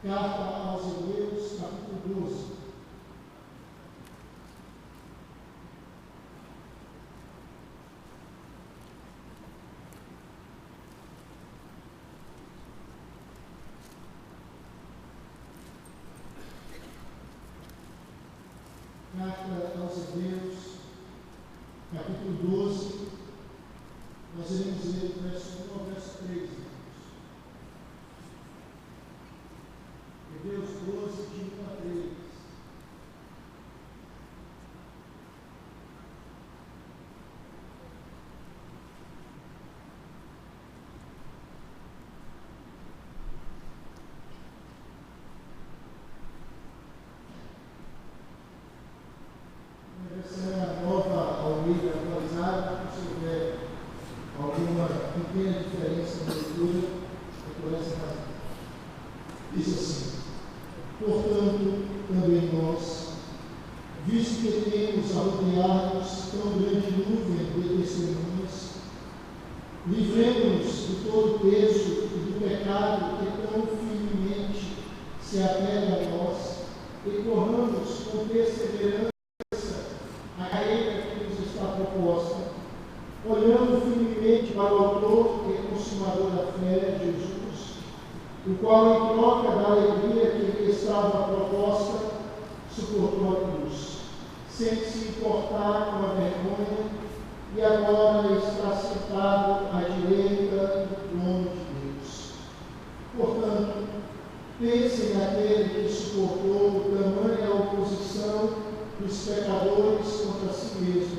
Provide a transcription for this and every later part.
Carta aos Hebreus, capítulo 12. Carta aos Hebreus, capítulo 12, nós iremos ler do verso 1 ao verso 3. Hebreus 12, de 1 a 3. Pequena diferença na leitura é por essa razão. Diz assim: portanto, também nós, visto que temos a rodear-nos tão grande nuvem de testemunhas, livremos-nos de todo o peso e do pecado que tão firmemente se apega a nós, e corramos com perseverança a carreira que nos está proposta, olhando firmemente para o autor e consumador da fé, Jesus, o qual, em troca da alegria que lhe estava proposta, suportou a cruz, sem se importar com a vergonha, e agora está sentado à direita do trono de Deus. Portanto, pensem naquele que suportou tamanha oposição dos pecadores contra si mesmo,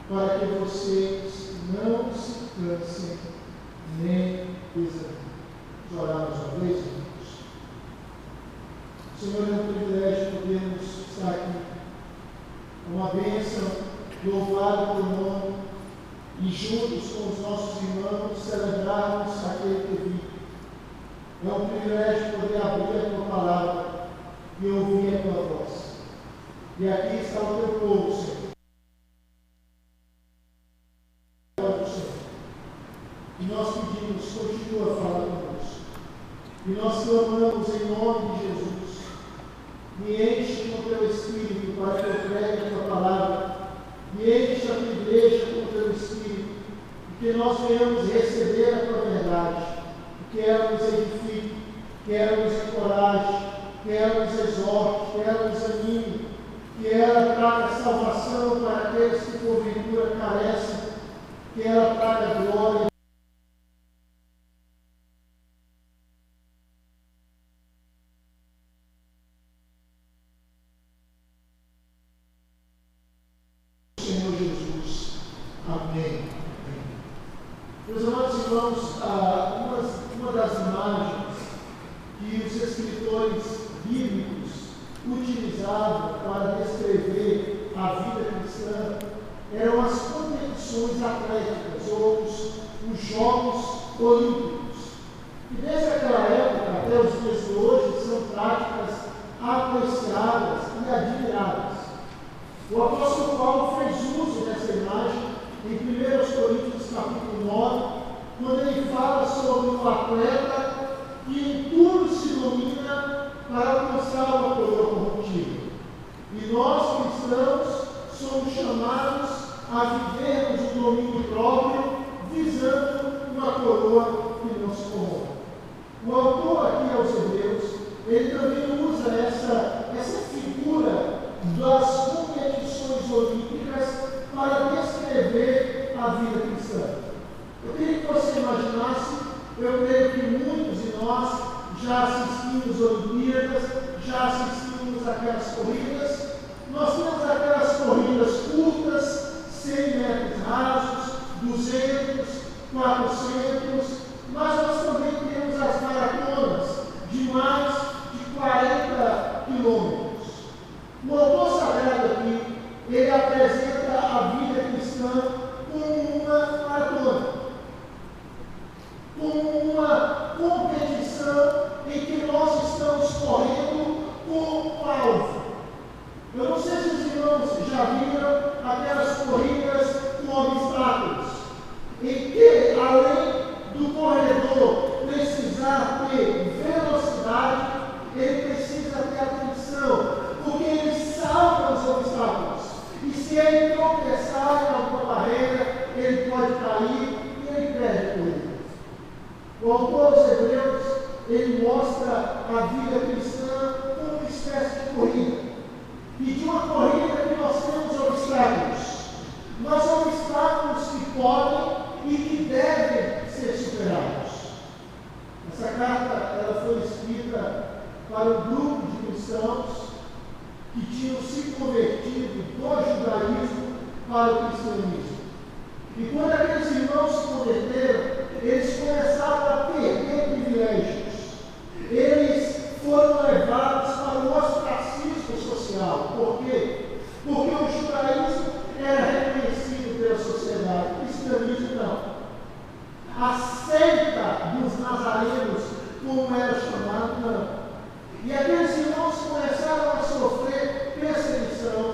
para que vocês não se cansem nem desanimem. Vamos orar mais uma vez, irmãos. Senhor, é um privilégio podermos estar aqui. É uma bênção, louvado por nome, e juntos com os nossos irmãos celebrarmos aquele que vive. É um privilégio poder abrir a tua palavra e ouvir a tua voz. E aqui está o teu povo, Senhor. E nós pedimos, continua falando conosco. E nós clamamos em nome de Jesus. Me enche com o teu Espírito para que eu pregue a tua palavra. Me enche a tua igreja com o teu Espírito. E que nós venhamos receber a tua verdade. Que ela nos edifique, que ela nos encoraje, que ela nos exorte, que ela nos anime. Que ela traga salvação para aqueles que porventura carecem. Que ela traga glória. Senhor Jesus. Amém. Meus amados irmãos, uma das imagens que os escritores bíblicos utilizavam para descrever a vida cristã eram as competições atléticas, ou os Jogos Olímpicos. E desde aquela época até os dias de hoje são práticas apreciadas e admiradas. O apóstolo Paulo fez uso dessa imagem em 1 Coríntios capítulo 9, quando ele fala sobre o atleta que em tudo se domina para alcançar uma coroa corruptível. E nós, cristãos, somos chamados a vivermos o domínio próprio, visando uma coroa que não se corrompe. O autor aqui aos Hebreus, ele também usa essa figura das competições olímpicas para descrever a vida cristã. Eu queria que você imaginasse, eu creio que muitos de nós já assistimos Olimpíadas, já assistimos aquelas corridas. Nós temos aquelas corridas curtas, 100 metros rasos, 200, 400, mas nós também temos as maratonas de mais de 40 quilômetros. O autor sagrado aqui, ele apresenta a vida cristã como uma maratona, como uma competição em que nós estamos correndo com alvo. Eu não sei se os irmãos já viram aquelas corridas com obstáculos, em que, além do corredor precisar ter velocidade, vida cristã como uma espécie de corrida. E de uma corrida que nós temos obstáculos. Mas obstáculos que podem e que devem ser superados. Essa carta ela foi escrita para um grupo de cristãos que tinham se convertido do judaísmo para o cristianismo. E quando aqueles irmãos se converteram, eles começaram a perder privilégios. Eles foram levados para o ostracismo social. Por quê? Porque o judaísmo era reconhecido pela sociedade, o cristianismo não. A seita dos nazarenos, como era chamado, não. E aqueles irmãos começaram a sofrer perseguição.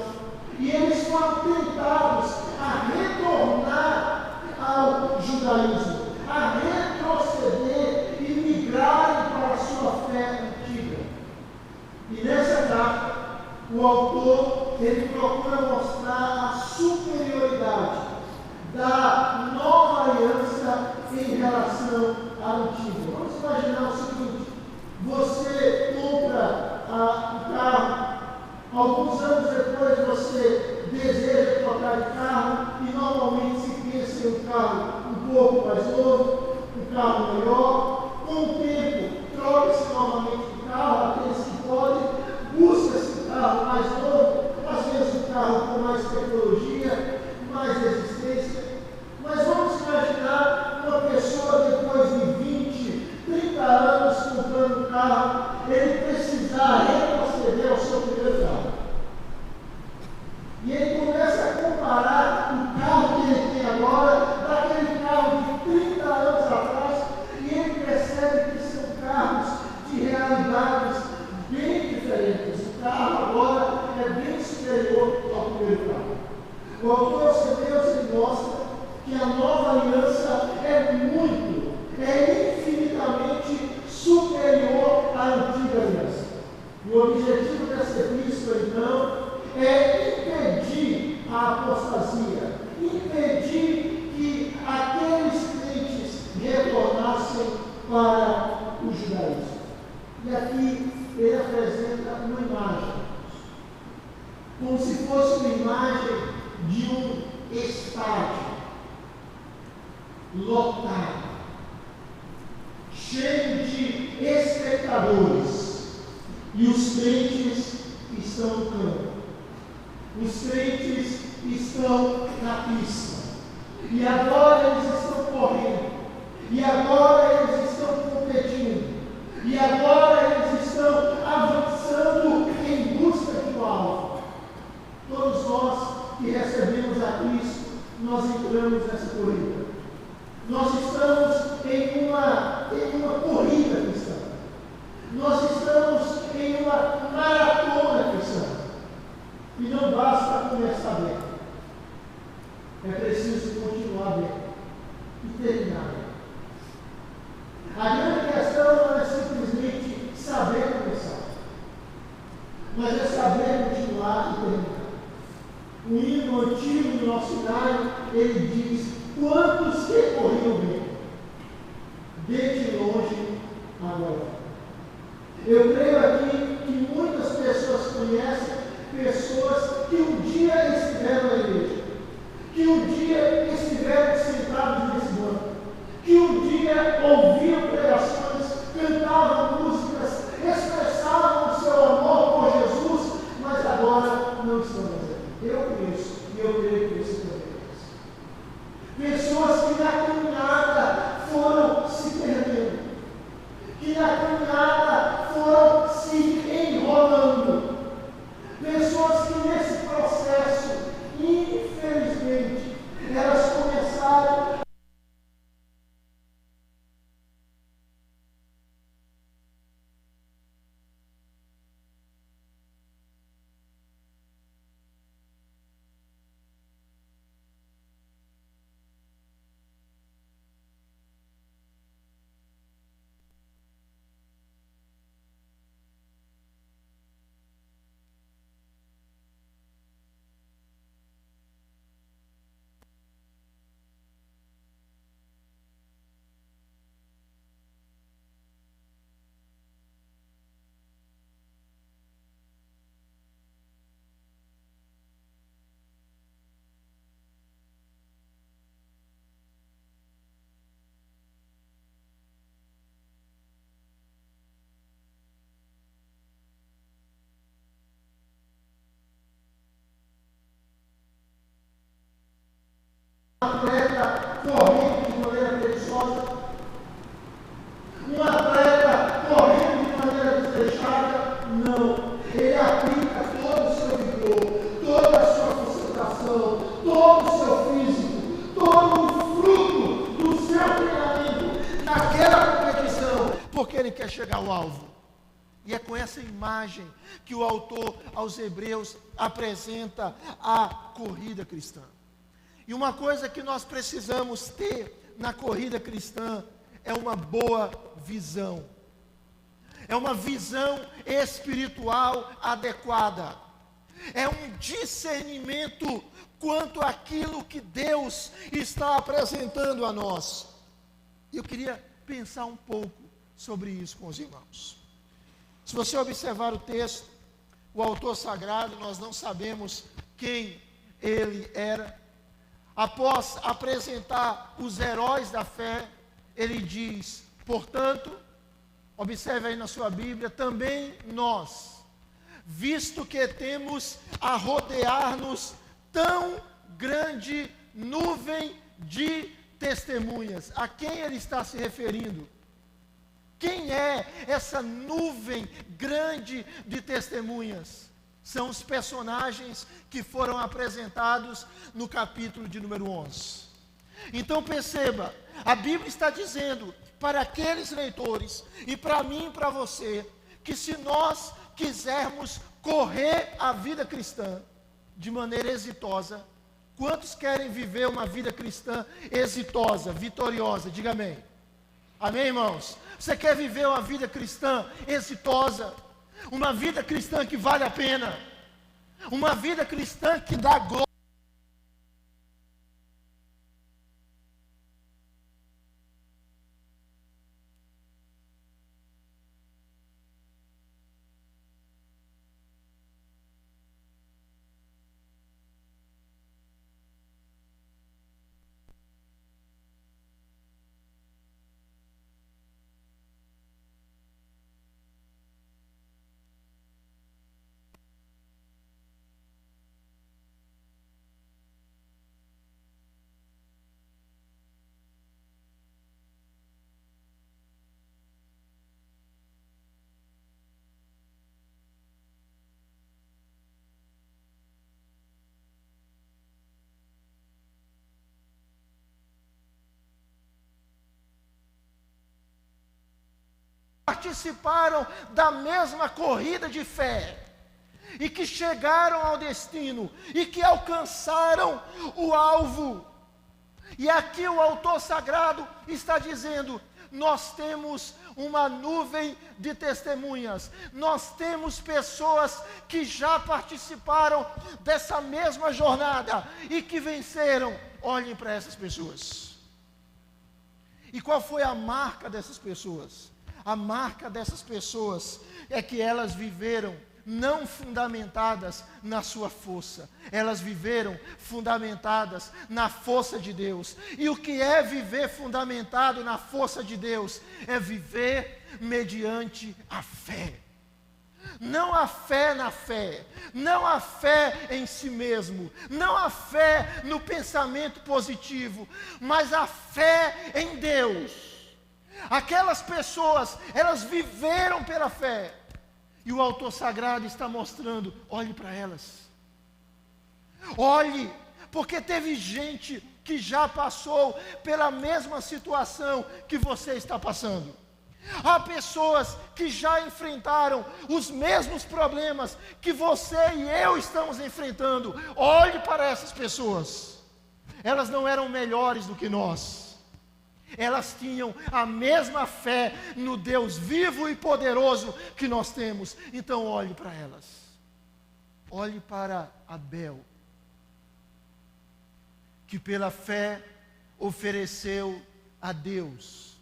E eles foram tentados a retornar ao judaísmo, a retroceder e migrarem para a sua fé antiga. E nessa carta, o autor ele procura mostrar a superioridade da nova aliança em relação à antiga. Vamos imaginar o seguinte: você compra um carro, alguns anos depois você deseja trocar de carro e normalmente se pensa em um carro um pouco mais novo, um carro melhor. Com o tempo, troca-se novamente de carro, aqueles que podem, busca-se um carro mais novo, às vezes um carro com mais tecnologia, mais resistência. Mas vamos imaginar uma pessoa depois de 20, 30 anos comprando um carro, ele precisar retroceder ao seu primeiro carro. E ele começa a comparar o carro que ele tem agora daquele carro de 30 anos atrás, e ele percebe que são carros de realidades bem diferentes. O carro agora é bem superior ao primeiro carro. O autor aos Hebreus ele mostra que a nova aliança é infinitamente superior à antiga aliança. E o objetivo dessa epístola, então, é impedir a apostasia, impedir que aqueles crentes retornassem para o judaísmo. E aqui ele apresenta uma imagem, como se fosse uma imagem de um estádio lotado, cheio de espectadores, e os crentes estão no campo, os crentes estão na pista, e agora eles estão correndo, e agora eles estão competindo, e agora eles estão avançando em busca de um alvo. Todos nós que recebemos a Cristo, nós entramos nessa corrida. Nós estamos em uma corrida cristã. Nós estamos em uma maratona cristã. E não basta começar bem. É preciso continuar bem e terminar bem. A grande questão não é simplesmente saber começar, mas é saber continuar e terminar. O hino antigo do nosso cenário, ele diz: quantos que corriam bem, desde longe agora. Eu creio aqui que muitas pessoas conhecem pessoas que um dia estiveram na igreja, que um dia estiveram sentados nesse banco, que um dia ouviam pregações, cantavam músicas, expressavam o seu amor por Jesus, mas agora não estão mais aqui. Eu conheço e eu creio que você também conhece. Pessoas que na caminhada foram se perdendo, que na caminhada foram se enrolando, pessoas que nesse processo, infelizmente, atleta correndo de maneira preguiçosa, um atleta correndo de maneira desleixada. Não. Ele aplica todo o seu vigor, toda a sua concentração, todo o seu físico, todo o fruto do seu treinamento naquela competição, porque ele quer chegar ao alvo. E é com essa imagem que o autor aos Hebreus apresenta a corrida cristã. E uma coisa que nós precisamos ter na corrida cristã é uma boa visão. É uma visão espiritual adequada. É um discernimento quanto àquilo que Deus está apresentando a nós. E eu queria pensar um pouco sobre isso com os irmãos. Se você observar o texto, o autor sagrado, nós não sabemos quem ele era. Após apresentar os heróis da fé, ele diz: portanto, observe aí na sua Bíblia, também nós, visto que temos a rodear-nos tão grande nuvem de testemunhas. A quem ele está se referindo? Quem é essa nuvem grande de testemunhas? São os personagens que foram apresentados no capítulo de número 11. Então perceba, a Bíblia está dizendo para aqueles leitores, e para mim e para você, que se nós quisermos correr a vida cristã de maneira exitosa, quantos querem viver uma vida cristã exitosa, vitoriosa? Diga amém. Amém, irmãos? Você quer viver uma vida cristã exitosa? Uma vida cristã que vale a pena? Uma vida cristã que dá glória? Participaram da mesma corrida de fé, e que chegaram ao destino, e que alcançaram o alvo. E aqui o autor sagrado está dizendo: nós temos uma nuvem de testemunhas, nós temos pessoas que já participaram dessa mesma jornada, e que venceram. Olhem para essas pessoas. E qual foi a marca dessas pessoas? A marca dessas pessoas é que elas viveram não fundamentadas na sua força, elas viveram fundamentadas na força de Deus. E o que é viver fundamentado na força de Deus? É viver mediante a fé. Não a fé na fé, não a fé em si mesmo, não a fé no pensamento positivo, mas a fé em Deus. Aquelas pessoas, elas viveram pela fé. E o autor sagrado está mostrando: olhe para elas. Olhe, porque teve gente que já passou pela mesma situação que você está passando. Há pessoas que já enfrentaram os mesmos problemas que você e eu estamos enfrentando. Olhe para essas pessoas. Elas não eram melhores do que nós. Elas tinham a mesma fé no Deus vivo e poderoso que nós temos. Então olhe para elas. Olhe para Abel, que pela fé ofereceu a Deus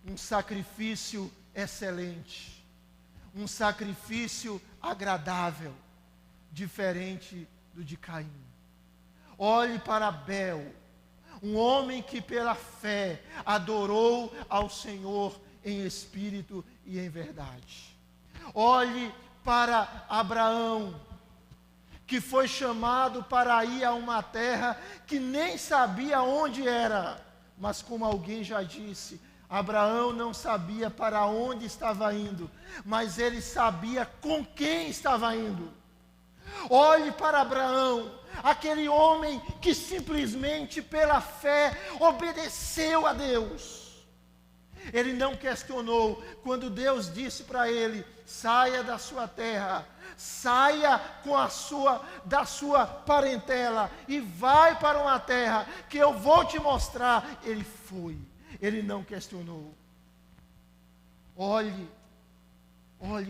um sacrifício excelente, um sacrifício agradável, diferente do de Caim. Olhe para Abel, um homem que pela fé adorou ao Senhor em espírito e em verdade. Olhe para Abraão, que foi chamado para ir a uma terra que nem sabia onde era. Mas como alguém já disse, Abraão não sabia para onde estava indo, mas ele sabia com quem estava indo. Olhe para Abraão, aquele homem que simplesmente pela fé obedeceu a Deus. Ele não questionou quando Deus disse para ele: saia da sua terra, saia da sua parentela e vai para uma terra que eu vou te mostrar. Ele foi, ele não questionou. Olhe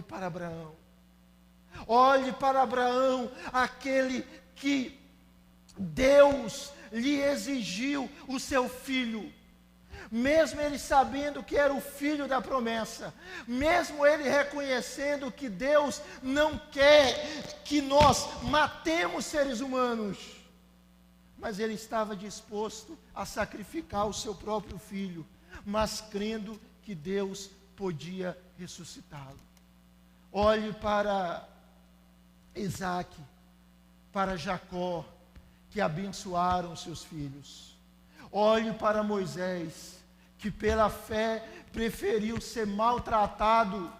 para Abraão. Olhe para Abraão, aquele que Deus lhe exigiu o seu filho. Mesmo ele sabendo que era o filho da promessa, mesmo ele reconhecendo que Deus não quer que nós matemos seres humanos, mas ele estava disposto a sacrificar o seu próprio filho, mas crendo que Deus podia ressuscitá-lo. Olhe para Isaac, para Jacó, que abençoaram seus filhos. Olhe para Moisés, que pela fé preferiu ser maltratado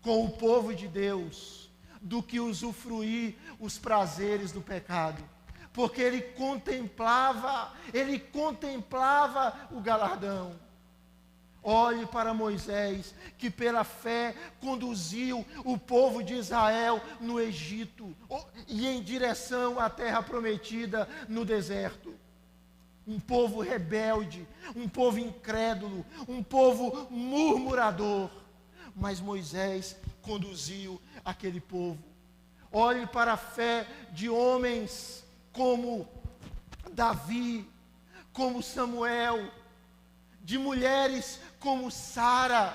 com o povo de Deus, do que usufruir os prazeres do pecado, porque ele contemplava o galardão. Olhe para Moisés, que pela fé conduziu o povo de Israel no Egito, e em direção à terra prometida no deserto. Um povo rebelde, um povo incrédulo, um povo murmurador. Mas Moisés conduziu aquele povo. Olhe para a fé de homens como Davi, como Samuel, de mulheres como Sara,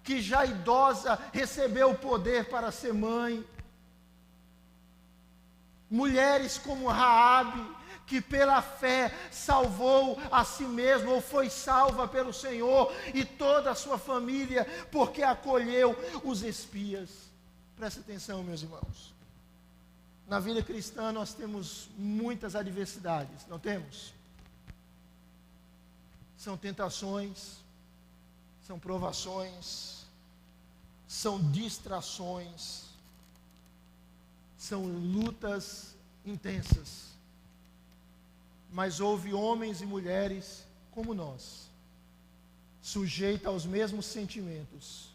que já idosa recebeu o poder para ser mãe. Mulheres como Raabe, que pela fé salvou a si mesma, ou foi salva pelo Senhor e toda a sua família, porque acolheu os espias. Presta atenção, meus irmãos. Na vida cristã nós temos muitas adversidades, não temos? São tentações, são provações, são distrações, são lutas intensas. Mas houve homens e mulheres como nós, sujeitos aos mesmos sentimentos,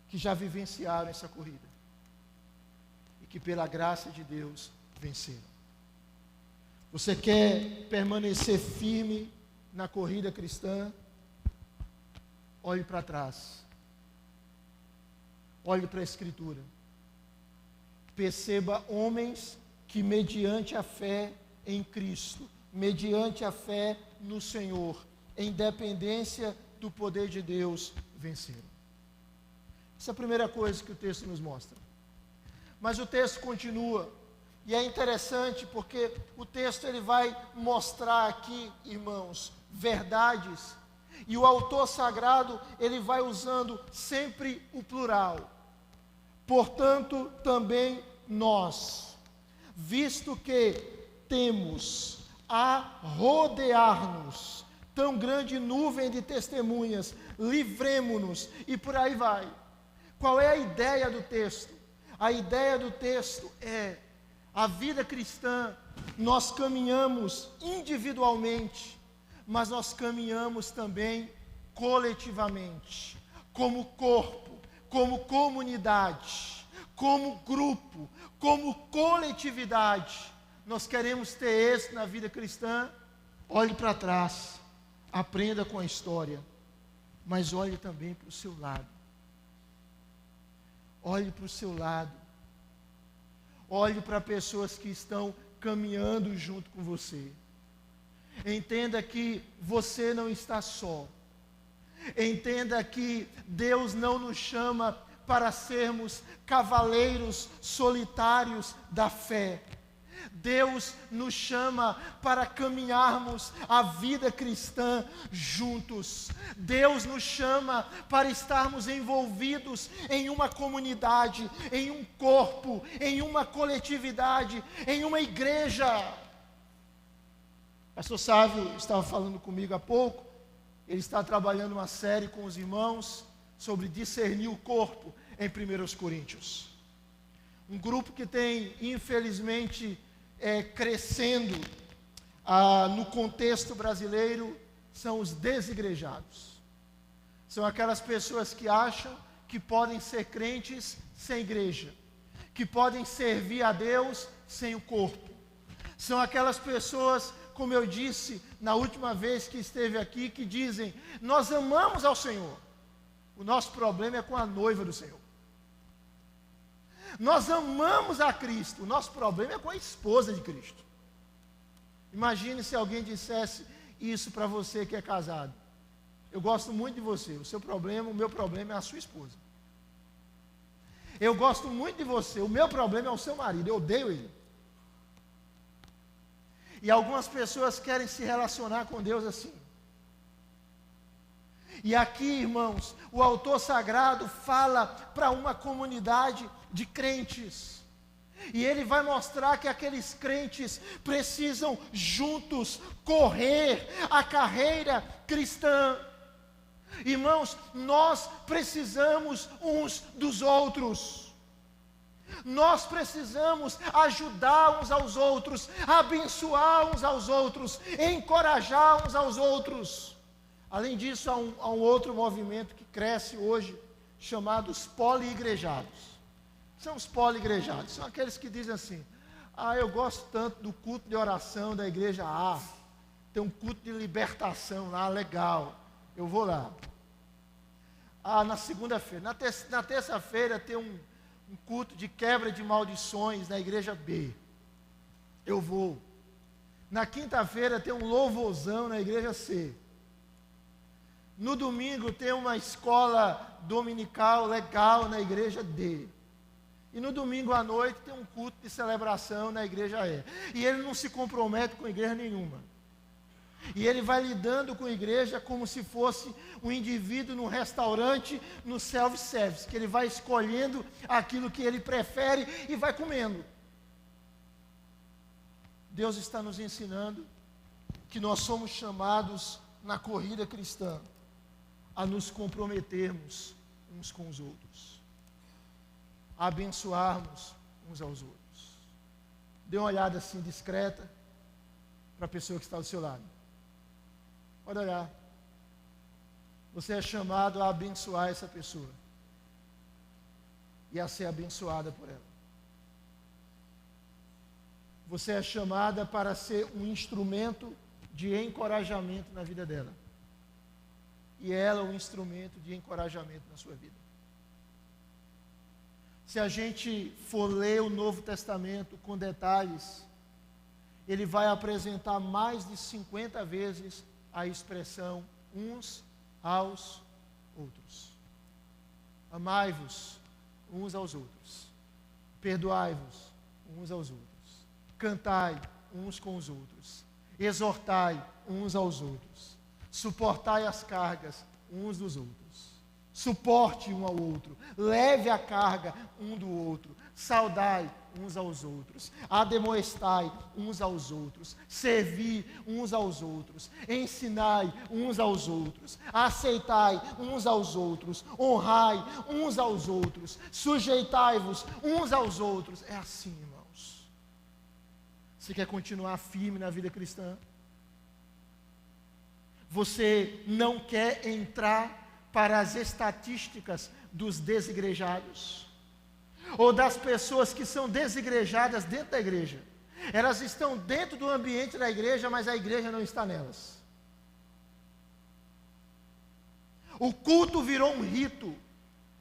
que já vivenciaram essa corrida, e que pela graça de Deus venceram. Você quer permanecer firme na corrida cristã? Olhe para trás, olhe para a Escritura, perceba homens que mediante a fé em Cristo, mediante a fé no Senhor, em dependência do poder de Deus, venceram. Essa é a primeira coisa que o texto nos mostra. Mas o texto continua, e é interessante porque o texto ele vai mostrar aqui, irmãos, verdades, e o autor sagrado ele vai usando sempre o plural. Portanto, também nós, visto que temos a rodear-nos tão grande nuvem de testemunhas, livremo-nos, e por aí vai. Qual é a ideia do texto? A ideia do texto é: a vida cristã, nós caminhamos individualmente, mas nós caminhamos também coletivamente, como corpo, como comunidade, como grupo, como coletividade. Nós queremos ter êxito na vida cristã. Olhe para trás, aprenda com a história, mas olhe também para o seu lado. Olhe para o seu lado. Olhe para pessoas que estão caminhando junto com você. Entenda que você não está só. Entenda que Deus não nos chama para sermos cavaleiros solitários da fé. Deus nos chama para caminharmos a vida cristã juntos. Deus nos chama para estarmos envolvidos em uma comunidade, em um corpo, em uma coletividade, em uma igreja. Pastor Sávio estava falando comigo há pouco. Ele está trabalhando uma série com os irmãos sobre discernir o corpo em 1 Coríntios. Um grupo que tem, infelizmente, crescendo no contexto brasileiro, são os desigrejados. São aquelas pessoas que acham que podem ser crentes sem igreja, que podem servir a Deus sem o corpo. São aquelas pessoas, como eu disse na última vez que esteve aqui, que dizem: nós amamos ao Senhor, o nosso problema é com a noiva do Senhor. Nós amamos a Cristo, o nosso problema é com a esposa de Cristo. Imagine se alguém dissesse isso para você que é casado: eu gosto muito de você, o meu problema é a sua esposa. Eu gosto muito de você, o meu problema é o seu marido, eu odeio ele. E algumas pessoas querem se relacionar com Deus assim. E aqui, irmãos, o autor sagrado fala para uma comunidade de crentes. E ele vai mostrar que aqueles crentes precisam juntos correr a carreira cristã. Irmãos, nós precisamos uns dos outros. Nós precisamos ajudar uns aos outros, abençoar uns aos outros, encorajar uns aos outros. Além disso, há um outro movimento que cresce hoje, chamado os poliigrejados. São os poliigrejados, são aqueles que dizem assim: eu gosto tanto do culto de oração da igreja A, tem um culto de libertação lá, legal, eu vou lá. Na segunda-feira, na terça-feira tem um culto de quebra de maldições na igreja B, eu vou. Na quinta-feira tem um louvorzão na igreja C. No domingo tem uma escola dominical legal na igreja D. E no domingo à noite tem um culto de celebração na igreja E. E ele não se compromete com igreja nenhuma. E ele vai lidando com a igreja como se fosse um indivíduo num restaurante, no self-service, que ele vai escolhendo aquilo que ele prefere e vai comendo. Deus está nos ensinando que nós somos chamados na corrida cristã a nos comprometermos uns com os outros, a abençoarmos uns aos outros. Dê uma olhada assim discreta para a pessoa que está do seu lado. Pode olhar. Você é chamado a abençoar essa pessoa e a ser abençoada por ela. Você é chamada para ser um instrumento de encorajamento na vida dela. E ela um instrumento de encorajamento na sua vida. Se a gente for ler o Novo Testamento com detalhes, ele vai apresentar mais de 50 vezes a expressão uns aos outros. Amai-vos uns aos outros. Perdoai-vos uns aos outros. Cantai uns com os outros. Exortai uns aos outros. Suportai as cargas uns dos outros. Suporte um ao outro. Leve a carga um do outro. Saudai uns aos outros. Ademoestai uns aos outros. Servi uns aos outros. Ensinai uns aos outros. Aceitai uns aos outros. Honrai uns aos outros. Sujeitai-vos uns aos outros. É assim, irmãos. Você quer continuar firme na vida cristã? Você não quer entrar para as estatísticas dos desigrejados? Ou das pessoas que são desigrejadas dentro da igreja? Elas estão dentro do ambiente da igreja, mas a igreja não está nelas. O culto virou um rito,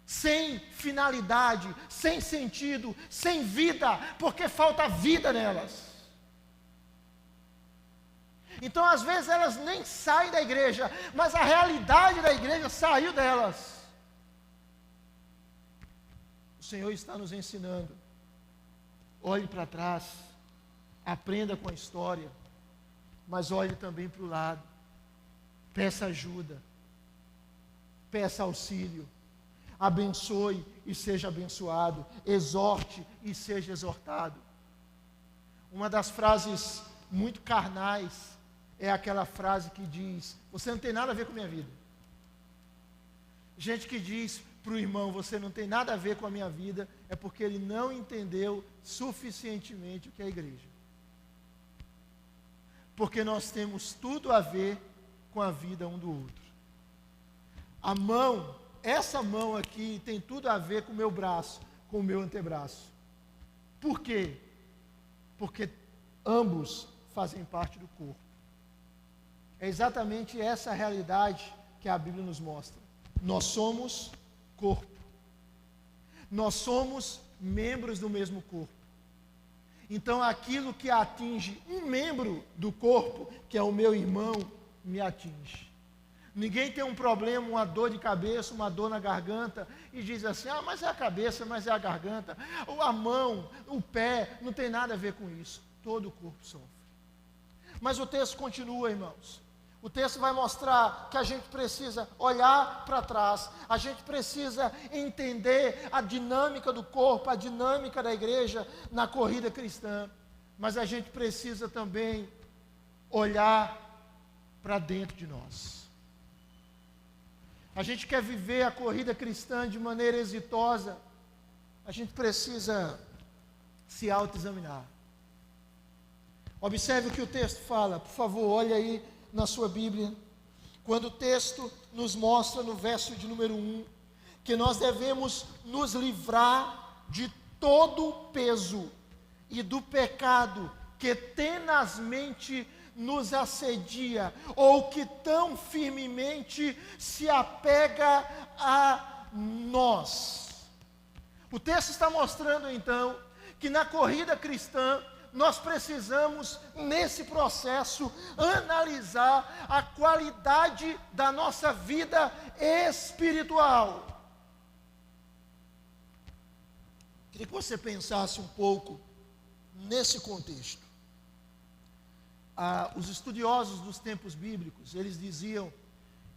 sem finalidade, sem sentido, sem vida, porque falta vida nelas. Então, às vezes, elas nem saem da igreja, mas a realidade da igreja saiu delas. O Senhor está nos ensinando. Olhe para trás, aprenda com a história, mas olhe também para o lado, peça ajuda, peça auxílio, abençoe e seja abençoado, exorte e seja exortado. Uma das frases muito carnais é aquela frase que diz: você não tem nada a ver com a minha vida. Gente que diz para o irmão: você não tem nada a ver com a minha vida, é porque ele não entendeu suficientemente o que é a igreja. Porque nós temos tudo a ver com a vida um do outro. A mão, essa mão aqui tem tudo a ver com o meu braço, com o meu antebraço. Por quê? Porque ambos fazem parte do corpo. É exatamente essa a realidade que a Bíblia nos mostra. Nós somos corpo. Nós somos membros do mesmo corpo. Então aquilo que atinge um membro do corpo, que é o meu irmão, me atinge. Ninguém tem um problema, uma dor de cabeça, uma dor na garganta, e diz assim: ah, mas é a cabeça, mas é a garganta, ou a mão, o pé, não tem nada a ver com isso. Todo o corpo sofre. Mas o texto continua, irmãos. O texto vai mostrar que a gente precisa olhar para trás, a gente precisa entender a dinâmica do corpo, a dinâmica da igreja na corrida cristã, mas a gente precisa também olhar para dentro de nós. A gente quer viver a corrida cristã de maneira exitosa, a gente precisa se autoexaminar. Observe o que o texto fala, por favor, olhe aí na sua Bíblia, quando o texto nos mostra no verso de número 1, que nós devemos nos livrar de todo o peso e do pecado que tenazmente nos assedia, ou que tão firmemente se apega a nós. O texto está mostrando então, que na corrida cristã, nós precisamos, nesse processo, analisar a qualidade da nossa vida espiritual. Queria que você pensasse um pouco nesse contexto. Os estudiosos dos tempos bíblicos, eles diziam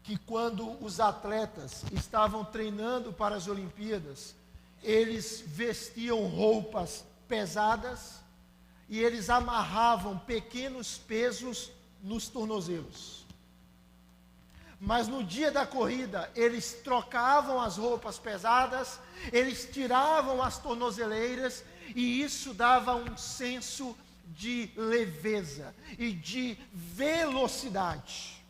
que quando os atletas estavam treinando para as Olimpíadas, eles vestiam roupas pesadas, e eles amarravam pequenos pesos nos tornozelos. Mas no dia da corrida, eles trocavam as roupas pesadas, eles tiravam as tornozeleiras, e isso dava um senso de leveza e de velocidade.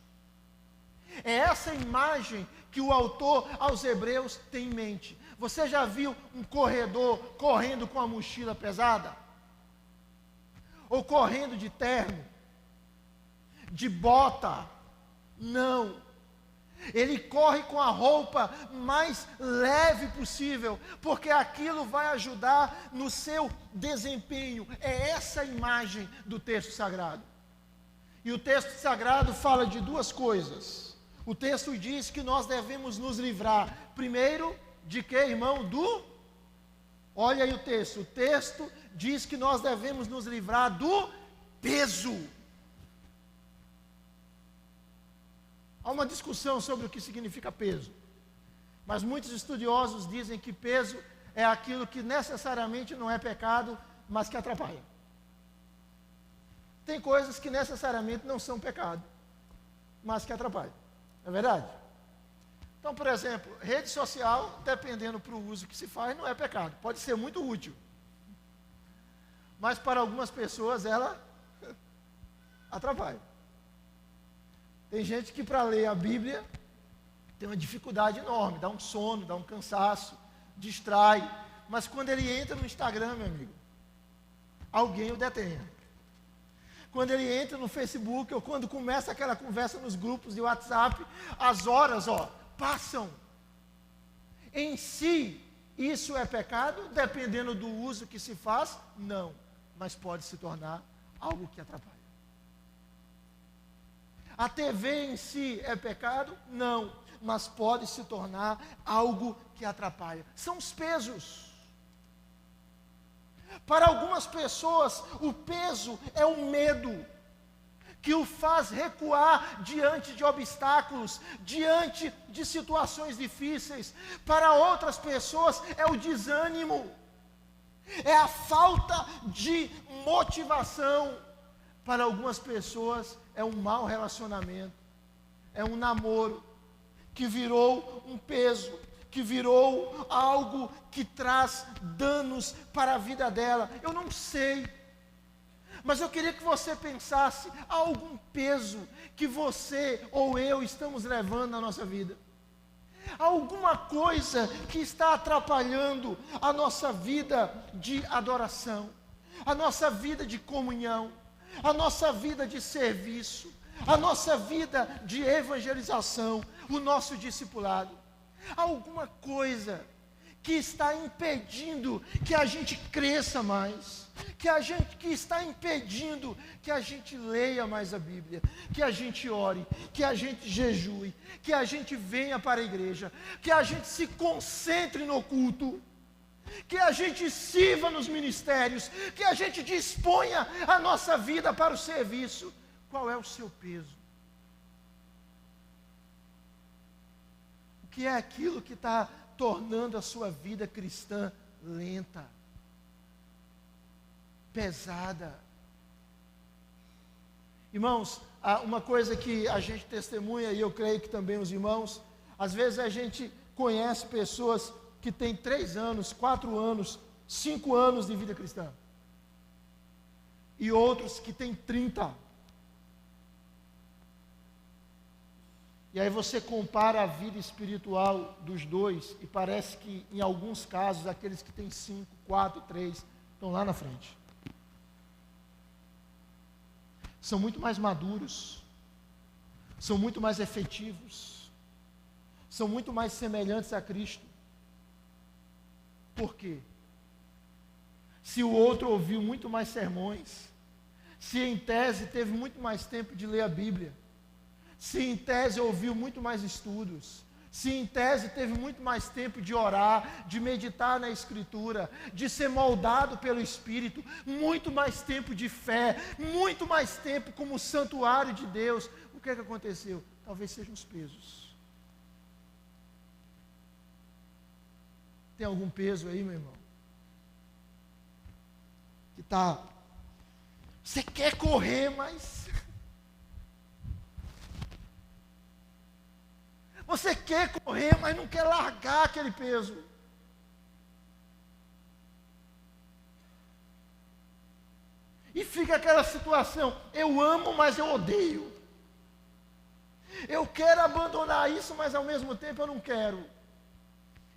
É essa imagem que o autor aos Hebreus tem em mente. Você já viu um corredor correndo com a mochila pesada? Ou correndo de terno, de bota? Não. Ele corre com a roupa mais leve possível, porque aquilo vai ajudar no seu desempenho. É essa a imagem do texto sagrado. E o texto sagrado fala de duas coisas. O texto diz que nós devemos nos livrar, primeiro, de que, irmão? Olha aí o texto diz que nós devemos nos livrar do peso. Há uma discussão sobre o que significa peso, mas muitos estudiosos dizem que peso é aquilo que necessariamente não é pecado, mas que atrapalha. Tem coisas que necessariamente não são pecado, mas que atrapalham. É verdade? Então, por exemplo, rede social, dependendo para o uso que se faz, não é pecado. Pode ser muito útil. Mas para algumas pessoas ela atrapalha. Tem gente que para ler a Bíblia tem uma dificuldade enorme, dá um sono, dá um cansaço, distrai. Mas quando ele entra no Instagram, meu amigo, alguém o detém. Quando ele entra no Facebook, ou quando começa aquela conversa nos grupos de WhatsApp, as horas, passam. Em si, isso é pecado? Dependendo do uso que se faz, não. Mas pode se tornar algo que atrapalha. A TV em si é pecado? Não. Mas pode se tornar algo que atrapalha. São os pesos. Para algumas pessoas, o peso é o medo, que o faz recuar diante de obstáculos, diante de situações difíceis. Para outras pessoas, é o desânimo, é a falta de motivação. Para algumas pessoas, é um mau relacionamento, é um namoro que virou um peso, que virou algo que traz danos para a vida dela. Eu não sei, mas eu queria que você pensasse: há algum peso que você ou eu estamos levando na nossa vida? Há alguma coisa que está atrapalhando a nossa vida de adoração, a nossa vida de comunhão, a nossa vida de serviço, a nossa vida de evangelização, o nosso discipulado? Há alguma coisa que está impedindo que a gente cresça mais, que está impedindo que a gente leia mais a Bíblia, que a gente ore, que a gente jejue, que a gente venha para a igreja, que a gente se concentre no culto, que a gente sirva nos ministérios, que a gente disponha a nossa vida para o serviço? Qual é o seu peso? O que é aquilo que está tornando a sua vida cristã lenta, pesada? Irmãos, uma coisa que a gente testemunha, e eu creio que também os irmãos, às vezes a gente conhece pessoas que têm 3 anos, 4 anos, 5 anos de vida cristã, e outros que têm 30. E aí você compara a vida espiritual dos dois, e parece que, em alguns casos, aqueles que têm 5, 4, 3, estão lá na frente. São muito mais maduros, são muito mais efetivos, são muito mais semelhantes a Cristo. Por quê? Se o outro ouviu muito mais sermões, se em tese teve muito mais tempo de ler a Bíblia, se em tese ouviu muito mais estudos, se em tese teve muito mais tempo de orar, de meditar na Escritura, de ser moldado pelo Espírito, muito mais tempo de fé, muito mais tempo como santuário de Deus, o que é que aconteceu? Talvez sejam os pesos. Tem algum peso aí, meu irmão? Que está... Você quer correr, mas... Você quer correr, mas não quer largar aquele peso. E fica aquela situação: eu amo, mas eu odeio. Eu quero abandonar isso, mas ao mesmo tempo eu não quero.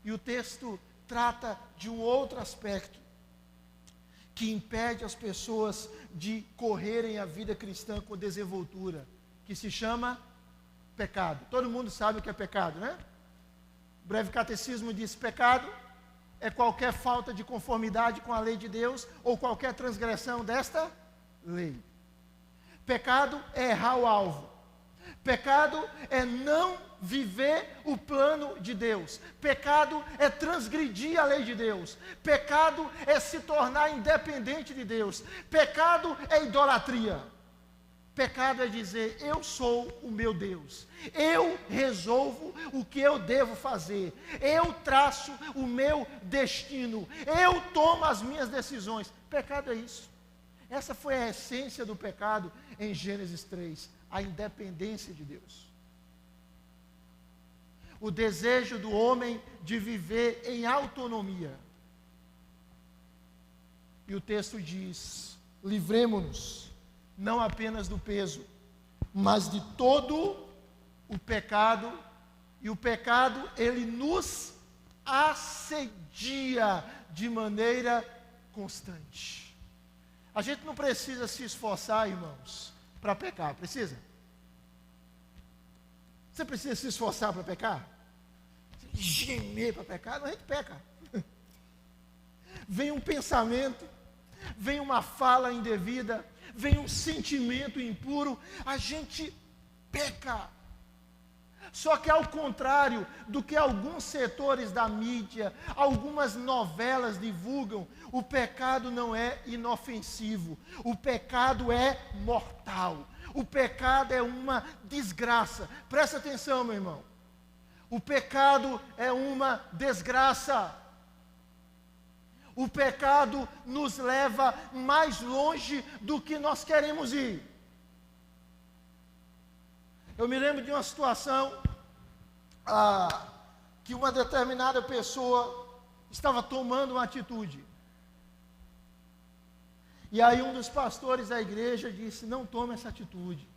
E o texto trata de um outro aspecto que impede as pessoas de correrem a vida cristã com desenvoltura, que se chama pecado. Todo mundo sabe o que é pecado, né? O breve catecismo diz: pecado é qualquer falta de conformidade com a lei de Deus ou qualquer transgressão desta lei. Pecado é errar o alvo. Pecado é não viver o plano de Deus. Pecado é transgredir a lei de Deus. Pecado é se tornar independente de Deus. Pecado é idolatria. Pecado é dizer: eu sou o meu Deus, eu resolvo o que eu devo fazer, eu traço o meu destino, eu tomo as minhas decisões. Pecado é isso. Essa foi a essência do pecado em Gênesis 3, a independência de Deus. O desejo do homem de viver em autonomia. E o texto diz: livremo-nos não apenas do peso, mas de todo o pecado. E o pecado, ele nos assedia de maneira constante. A gente não precisa se esforçar, irmãos, para pecar, precisa? Você precisa se esforçar para pecar? Gemer para pecar? Não, a gente peca. Vem um pensamento, vem uma fala indevida, vem um sentimento impuro, a gente peca. Só que ao contrário do que alguns setores da mídia, algumas novelas divulgam, o pecado não é inofensivo, o pecado é mortal, o pecado é uma desgraça. Presta atenção, meu irmão, o pecado é uma desgraça. O pecado nos leva mais longe do que nós queremos ir. Eu me lembro de uma situação que uma determinada pessoa estava tomando uma atitude. E aí um dos pastores da igreja disse: não tome essa atitude.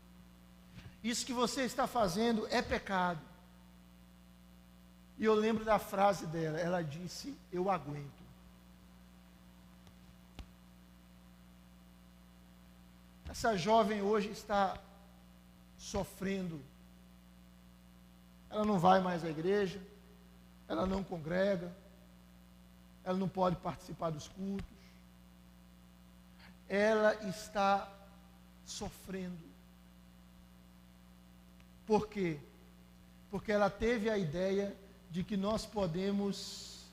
Isso que você está fazendo é pecado. E eu lembro da frase dela, ela disse: eu aguento. Essa jovem hoje está sofrendo. Ela não vai mais à igreja, ela não congrega, ela não pode participar dos cultos. Ela está sofrendo. Por quê? Porque ela teve a ideia de que nós podemos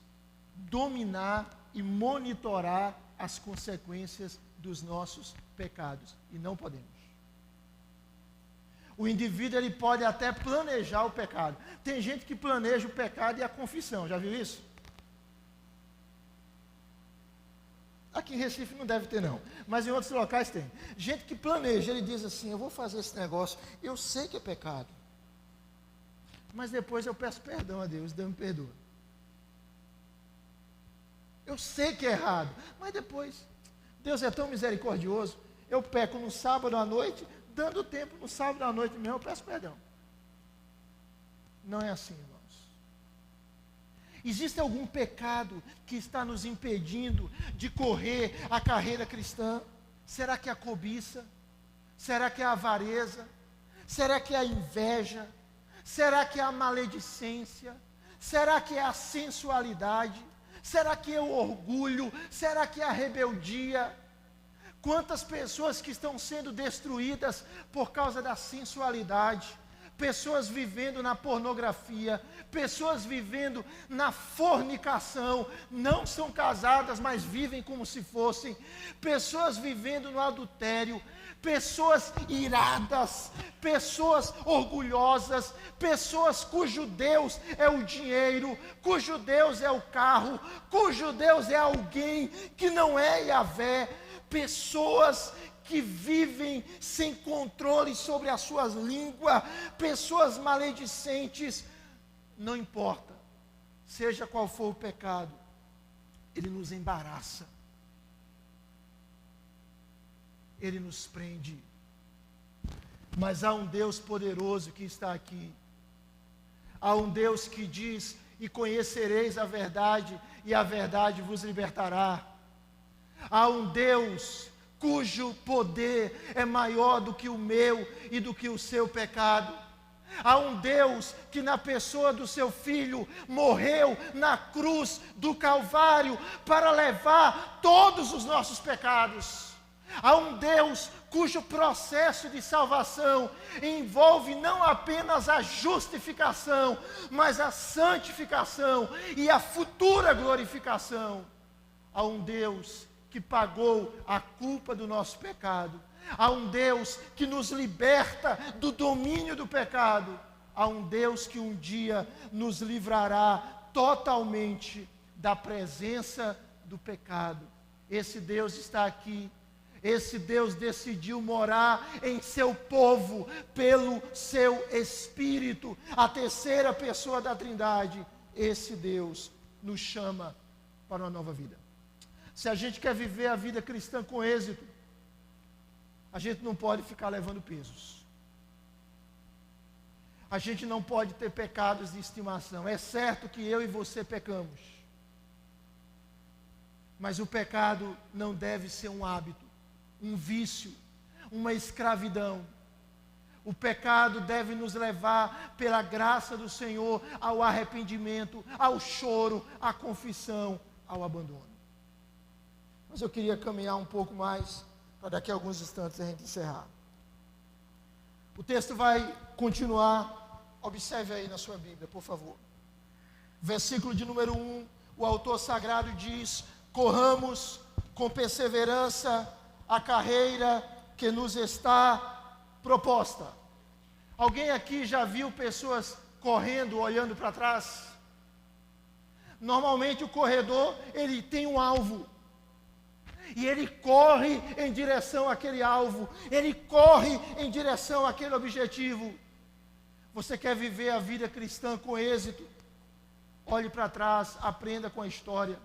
dominar e monitorar as consequências dos nossos pecados, e não podemos. O indivíduo, ele pode até planejar o pecado. Tem gente que planeja o pecado e a confissão, já viu isso? Aqui em Recife não deve ter não, mas em outros locais tem. Gente que planeja, ele diz assim: eu vou fazer esse negócio, eu sei que é pecado, mas depois eu peço perdão a Deus, Deus me perdoa. Eu sei que é errado, mas depois, Deus é tão misericordioso, eu peco no sábado à noite, dando tempo no sábado à noite mesmo, eu peço perdão. Não é assim, irmãos. Existe algum pecado que está nos impedindo de correr a carreira cristã? Será que é a cobiça? Será que é a avareza? Será que é a inveja? Será que é a maledicência? Será que é a sensualidade? Será que é o orgulho? Será que é a rebeldia? Quantas pessoas que estão sendo destruídas por causa da sensualidade, pessoas vivendo na pornografia, pessoas vivendo na fornicação, não são casadas, mas vivem como se fossem, pessoas vivendo no adultério, pessoas iradas, pessoas orgulhosas, pessoas cujo Deus é o dinheiro, cujo Deus é o carro, cujo Deus é alguém que não é Yahvé, pessoas que vivem sem controle sobre as suas línguas, pessoas maledicentes. Não importa, seja qual for o pecado, ele nos embaraça, ele nos prende. Mas há um Deus poderoso que está aqui, há um Deus que diz: e conhecereis a verdade, e a verdade vos libertará. Há um Deus cujo poder é maior do que o meu e do que o seu pecado. Há um Deus que na pessoa do seu Filho morreu na cruz do Calvário para levar todos os nossos pecados. Há um Deus cujo processo de salvação envolve não apenas a justificação, mas a santificação e a futura glorificação. Há um Deus que pagou a culpa do nosso pecado. Há um Deus que nos liberta do domínio do pecado. Há um Deus que um dia nos livrará totalmente da presença do pecado. Esse Deus está aqui. Esse Deus decidiu morar em seu povo pelo seu Espírito, a terceira pessoa da Trindade. Esse Deus nos chama para uma nova vida. Se a gente quer viver a vida cristã com êxito, a gente não pode ficar levando pesos. A gente não pode ter pecados de estimação. É certo que eu e você pecamos, mas o pecado não deve ser um hábito, um vício, uma escravidão. O pecado deve nos levar, pela graça do Senhor, ao arrependimento, ao choro, à confissão, ao abandono. Mas eu queria caminhar um pouco mais, para daqui a alguns instantes a gente encerrar. O texto vai continuar Observe aí na sua Bíblia, por favor. Versículo de número 1, o autor sagrado diz: corramos com perseverança a carreira que nos está proposta. Alguém aqui já viu pessoas correndo, olhando para trás? Normalmente o corredor, ele tem um alvo. E ele corre em direção àquele alvo. Ele corre em direção àquele objetivo. Você quer viver a vida cristã com êxito? Olhe para trás, aprenda com a história.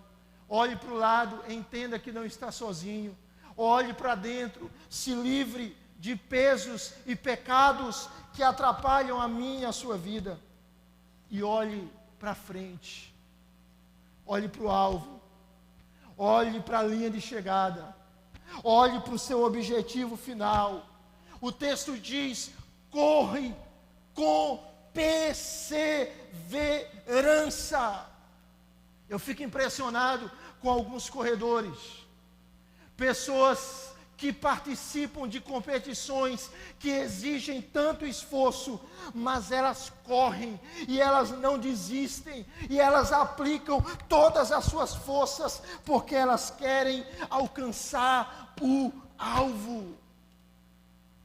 Olhe para o lado, entenda que não está sozinho. Olhe para dentro, se livre de pesos e pecados que atrapalham a minha e a sua vida. E olhe para frente. Olhe para o alvo. Olhe para a linha de chegada. Olhe para o seu objetivo final. O texto diz: corre com perseverança. Eu fico impressionado com alguns corredores, pessoas que participam de competições que exigem tanto esforço, mas elas correm e elas não desistem e elas aplicam todas as suas forças porque elas querem alcançar o alvo.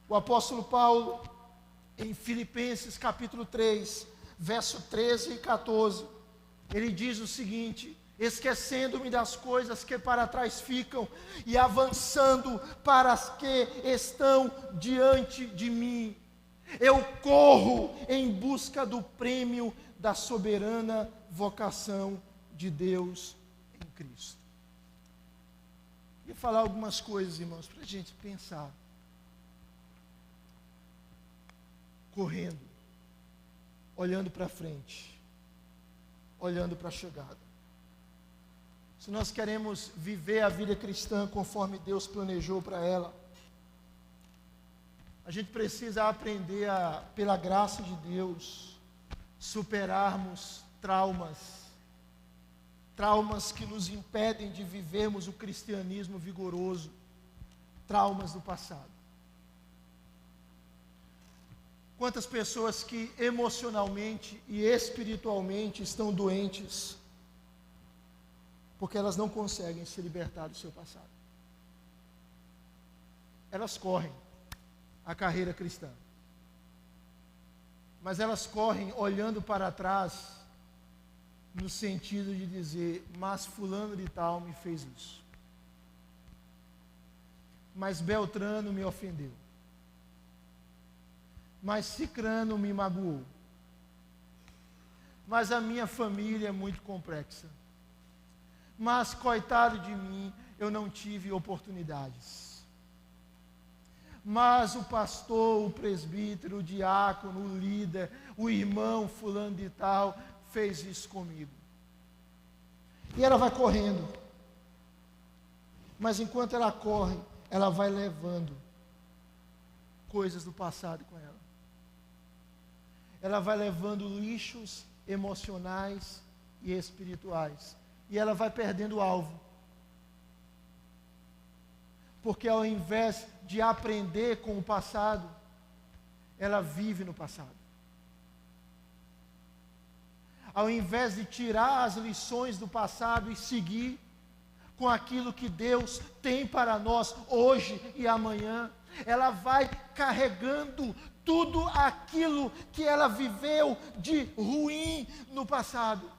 O apóstolo Paulo, em Filipenses capítulo 3, verso 13 e 14, ele diz o seguinte: esquecendo-me das coisas que para trás ficam e avançando para as que estão diante de mim, eu corro em busca do prêmio da soberana vocação de Deus em Cristo. Vou falar algumas coisas, irmãos, para a gente pensar. Correndo, olhando para frente, olhando para a chegada. Se nós queremos viver a vida cristã conforme Deus planejou para ela, a gente precisa aprender a, pela graça de Deus, superarmos traumas que nos impedem de vivermos o cristianismo vigoroso, traumas do passado. Quantas pessoas que emocionalmente e espiritualmente estão doentes, porque elas não conseguem se libertar do seu passado. Elas correm a carreira cristã, mas elas correm olhando para trás, no sentido de dizer: mas fulano de tal me fez isso, mas Beltrano me ofendeu, mas Cicrano me magoou, mas a minha família é muito complexa, mas coitado de mim, eu não tive oportunidades, mas o pastor, o presbítero, o diácono, o líder, o irmão fulano de tal fez isso comigo. E ela vai correndo, mas enquanto ela corre, ela vai levando coisas do passado com ela. Ela vai levando lixos emocionais e espirituais. E ela vai perdendo o alvo. Porque ao invés de aprender com o passado, ela vive no passado. Ao invés de tirar as lições do passado e seguir com aquilo que Deus tem para nós hoje e amanhã, ela vai carregando tudo aquilo que ela viveu de ruim no passado.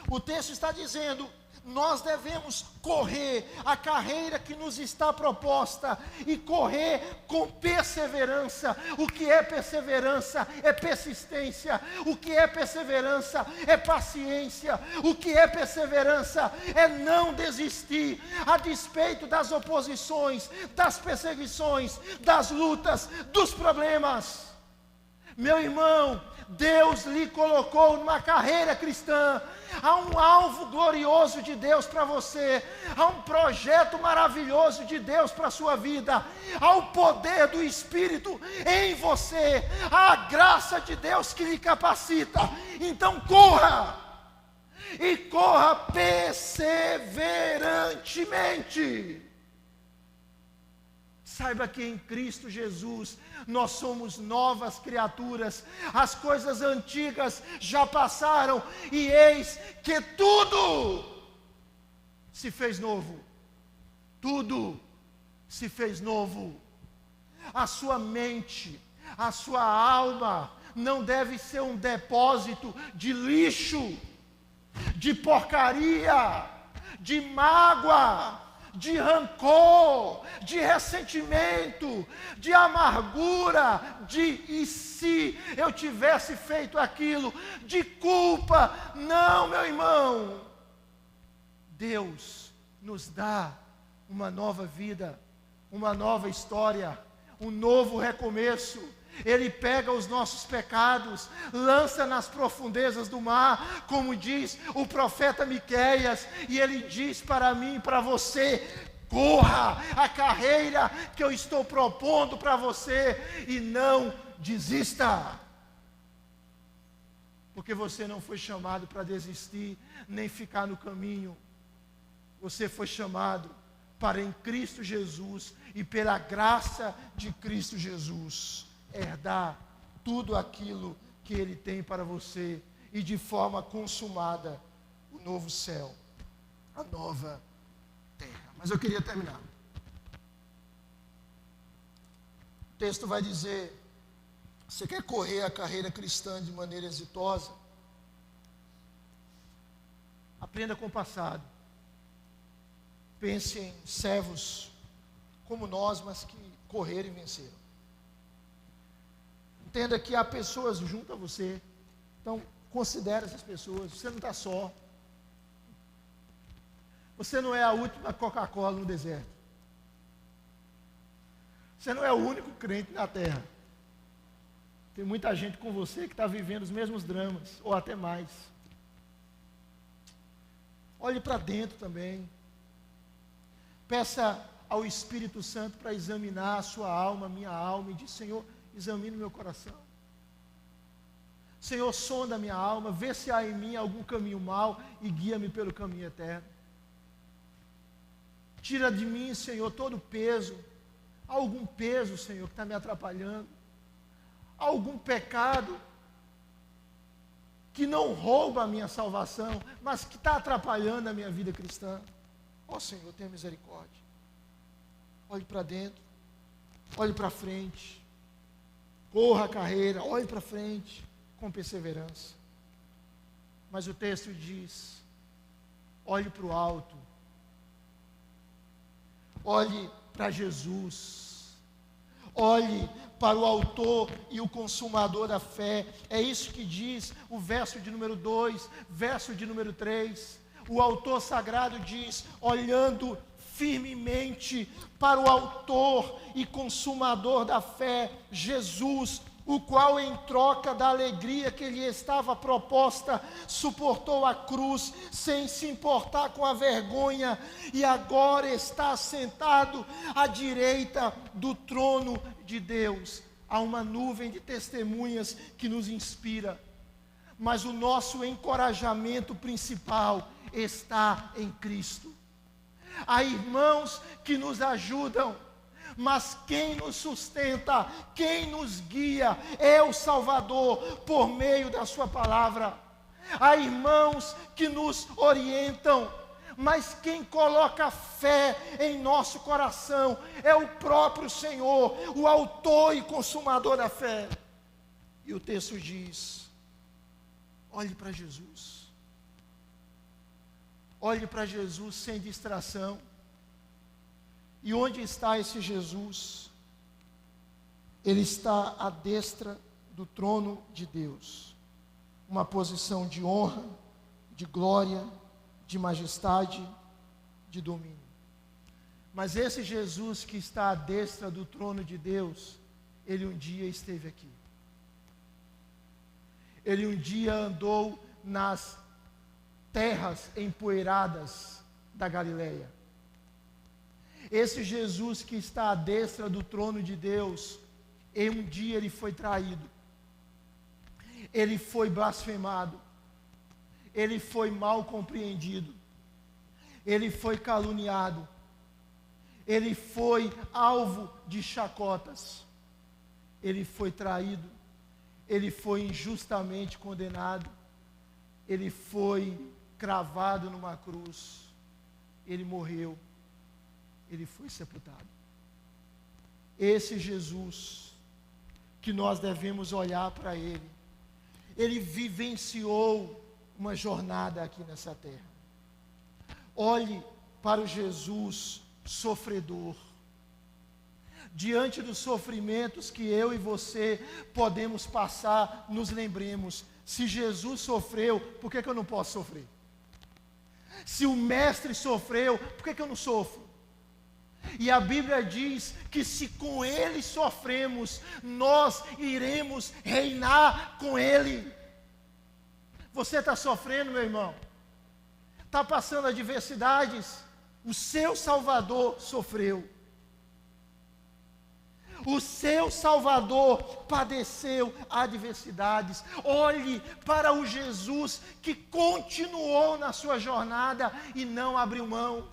O texto está dizendo: nós devemos correr a carreira que nos está proposta e correr com perseverança. O que é perseverança? É persistência. O que é perseverança? É paciência. O que é perseverança? É não desistir, a despeito das oposições, das perseguições, das lutas, dos problemas. Meu irmão, Deus lhe colocou numa carreira cristã. Há um alvo glorioso de Deus para você. Há um projeto maravilhoso de Deus para a sua vida. Há o poder do Espírito em você. Há a graça de Deus que lhe capacita. Então corra. E corra perseverantemente. saiba que em Cristo Jesus nós somos novas criaturas, as coisas antigas já passaram, e eis que tudo se fez novo. Tudo se fez novo. A sua mente, a sua alma não deve ser um depósito de lixo, de porcaria, de mágoa, de rancor, de ressentimento, de amargura, de e se eu tivesse feito aquilo, de culpa. Não, meu irmão. Deus nos dá uma nova vida, uma nova história, um novo recomeço. Ele pega os nossos pecados, lança nas profundezas do mar, como diz o profeta Miqueias, e ele diz para mim e para você: corra a carreira que eu estou propondo para você e não desista. Porque você não foi chamado para desistir, nem ficar no caminho. Você foi chamado para, em Cristo Jesus e pela graça de Cristo Jesus, herdar tudo aquilo que Ele tem para você, e de forma consumada o novo céu, a nova terra. Mas eu queria terminar. O texto vai dizer: você quer correr a carreira cristã de maneira exitosa? Aprenda com o passado. Pense em servos como nós, mas que correram e venceram. Entenda que há pessoas junto a você. Então, considere essas pessoas. Você não está só. Você não é a última Coca-Cola no deserto. Você não é o único crente na terra. Tem muita gente com você que está vivendo os mesmos dramas, ou até mais. Olhe para dentro também. Peça ao Espírito Santo para examinar a sua alma, a minha alma, e diz: Senhor, examine meu coração. Senhor, sonda a minha alma, vê se há em mim algum caminho mau e guia-me pelo caminho eterno. Tira de mim, Senhor, todo peso. Há algum peso, Senhor, que está me atrapalhando? Há algum pecado que não rouba a minha salvação, mas que está atrapalhando a minha vida cristã? Ó Senhor, tenha misericórdia. Olhe para dentro, olhe para frente, corra a carreira, olhe para frente, com perseverança. Mas o texto diz: olhe para o alto, olhe para Jesus, olhe para o autor e o consumador da fé. É isso que diz o verso de número 2, verso de número 3. O autor sagrado diz: olhando firmemente para o autor e consumador da fé, Jesus, o qual, em troca da alegria que lhe estava proposta, suportou a cruz, sem se importar com a vergonha, e agora está sentado à direita do trono de Deus. Há uma nuvem de testemunhas que nos inspira, mas o nosso encorajamento principal está em Cristo. Há irmãos que nos ajudam, mas quem nos sustenta, quem nos guia é o Salvador por meio da sua palavra. Há irmãos que nos orientam, mas quem coloca fé em nosso coração é o próprio Senhor, o autor e consumador da fé. E o texto diz: olhe para Jesus. Olhe para Jesus sem distração. E onde está esse Jesus? Ele está à destra do trono de Deus. Uma posição de honra, de glória, de majestade, de domínio. Mas esse Jesus que está à destra do trono de Deus, ele um dia esteve aqui. Ele um dia andou nas terras empoeiradas da Galileia. Esse Jesus que está à destra do trono de Deus, um dia ele foi traído, ele foi blasfemado, ele foi mal compreendido, ele foi caluniado, ele foi alvo de chacotas, ele foi traído, ele foi injustamente condenado, ele foi cravado numa cruz, ele morreu, ele foi sepultado. Esse Jesus que nós devemos olhar para ele vivenciou uma jornada aqui nessa terra. Olhe para o Jesus sofredor. Diante dos sofrimentos que eu e você podemos passar, nos lembremos, se Jesus sofreu, por que eu não posso sofrer? Se o Mestre sofreu, por que eu não sofro? E a Bíblia diz que se com Ele sofremos, nós iremos reinar com Ele. Você está sofrendo, meu irmão? Está passando adversidades? O seu Salvador sofreu. O seu Salvador padeceu adversidades. Olhe para o Jesus que continuou na sua jornada e não abriu mão.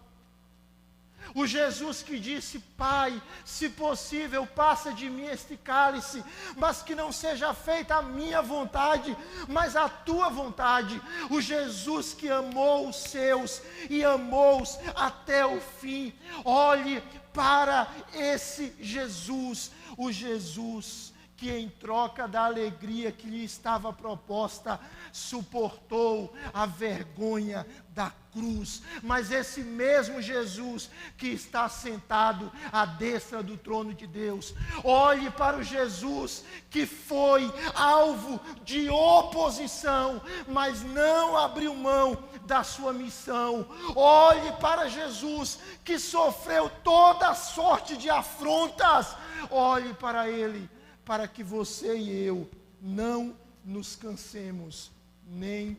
O Jesus que disse: Pai, se possível, passa de mim este cálice, mas que não seja feita a minha vontade, mas a tua vontade. O Jesus que amou os seus e amou-os até o fim. Olhe para esse Jesus, o Jesus que em troca da alegria que lhe estava proposta, suportou a vergonha da cruz. Mas esse mesmo Jesus que está sentado à destra do trono de Deus, olhe para o Jesus que foi alvo de oposição, mas não abriu mão da sua missão. Olhe para Jesus que sofreu toda sorte de afrontas. Olhe para Ele, para que você e eu não nos cansemos, nem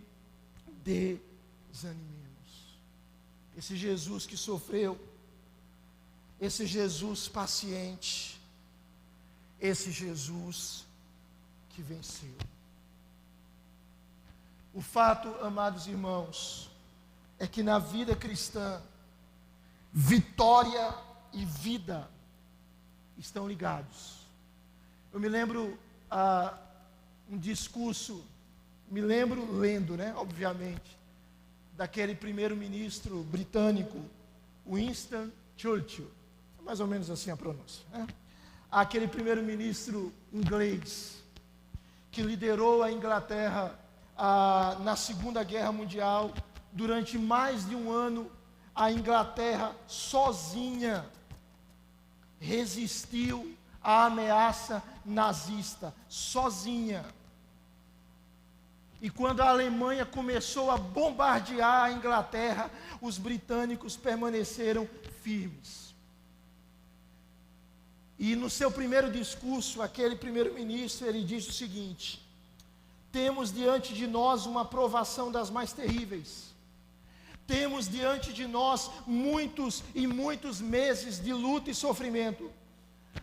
desanimemos. Esse Jesus que sofreu, esse Jesus paciente, esse Jesus que venceu. O fato, amados irmãos, é que na vida cristã, vitória e vida estão ligados. Eu me lembro um discurso, me lembro lendo, obviamente, daquele primeiro-ministro britânico, Winston Churchill, mais ou menos assim a pronúncia, aquele primeiro-ministro inglês, que liderou a Inglaterra na Segunda Guerra Mundial. Durante mais de um ano, a Inglaterra sozinha resistiu à ameaça nazista, sozinha. E quando a Alemanha começou a bombardear a Inglaterra, os britânicos permaneceram firmes. E no seu primeiro discurso, aquele primeiro-ministro, ele disse o seguinte: temos diante de nós uma provação das mais terríveis. Temos diante de nós muitos e muitos meses de luta e sofrimento.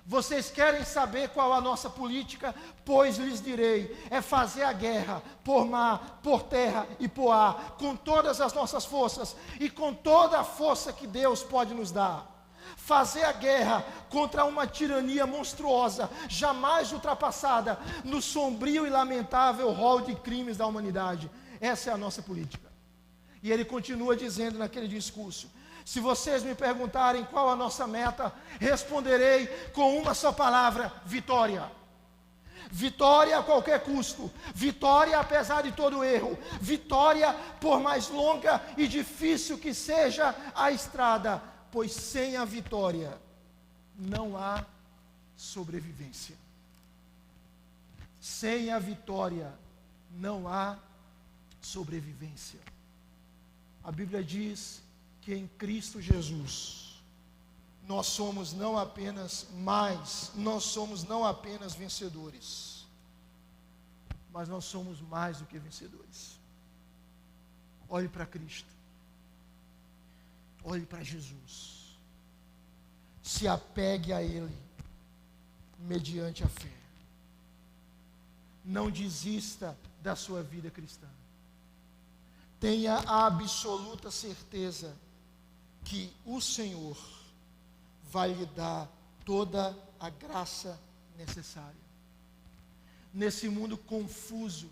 Vocês querem saber qual a nossa política? Pois lhes direi: é fazer a guerra por mar, por terra e por ar, com todas as nossas forças e com toda a força que Deus pode nos dar. Fazer a guerra contra uma tirania monstruosa, jamais ultrapassada no sombrio e lamentável rol de crimes da humanidade. Essa é a nossa política. E ele continua dizendo naquele discurso: se vocês me perguntarem qual a nossa meta, responderei com uma só palavra: vitória. Vitória a qualquer custo, vitória apesar de todo erro, vitória por mais longa e difícil que seja a estrada, pois sem a vitória não há sobrevivência. Sem a vitória não há sobrevivência. A Bíblia diz que em Cristo Jesus, nós somos não apenas vencedores, mas nós somos mais do que vencedores. Olhe para Cristo, olhe para Jesus, se apegue a Ele, mediante a fé. Não desista da sua vida cristã. Tenha a absoluta certeza que o Senhor vai lhe dar toda a graça necessária. Nesse mundo confuso,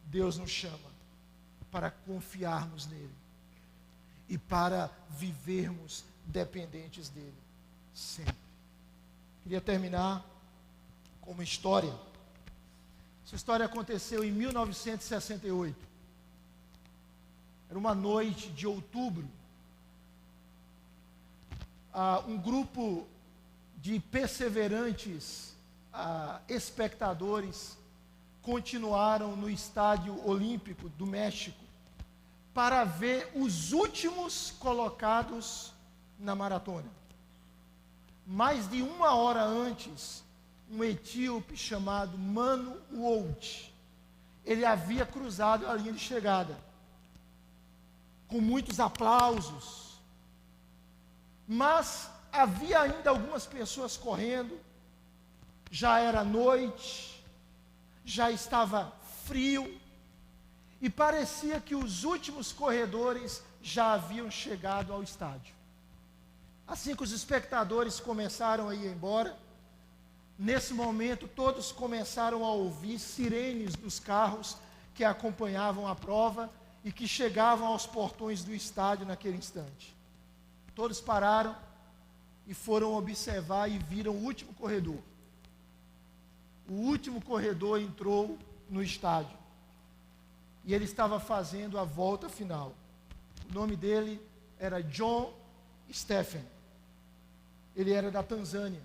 Deus nos chama para confiarmos nele e para vivermos dependentes dele sempre. Queria terminar com uma história. Essa história aconteceu em 1968. Era uma noite de outubro. Um grupo de perseverantes espectadores continuaram no Estádio Olímpico do México para ver os últimos colocados na maratona. Mais de 1 hora antes, um etíope chamado Manu Wold, ele havia cruzado a linha de chegada, com muitos aplausos, mas havia ainda algumas pessoas correndo, já era noite, já estava frio, e parecia que os últimos corredores já haviam chegado ao estádio. Assim que os espectadores começaram a ir embora, nesse momento todos começaram a ouvir sirenes dos carros que acompanhavam a prova e que chegavam aos portões do estádio naquele instante. Todos pararam e foram observar e viram o último corredor. O último corredor entrou no estádio e ele estava fazendo a volta final. O nome dele era John Stephen. Ele era da Tanzânia.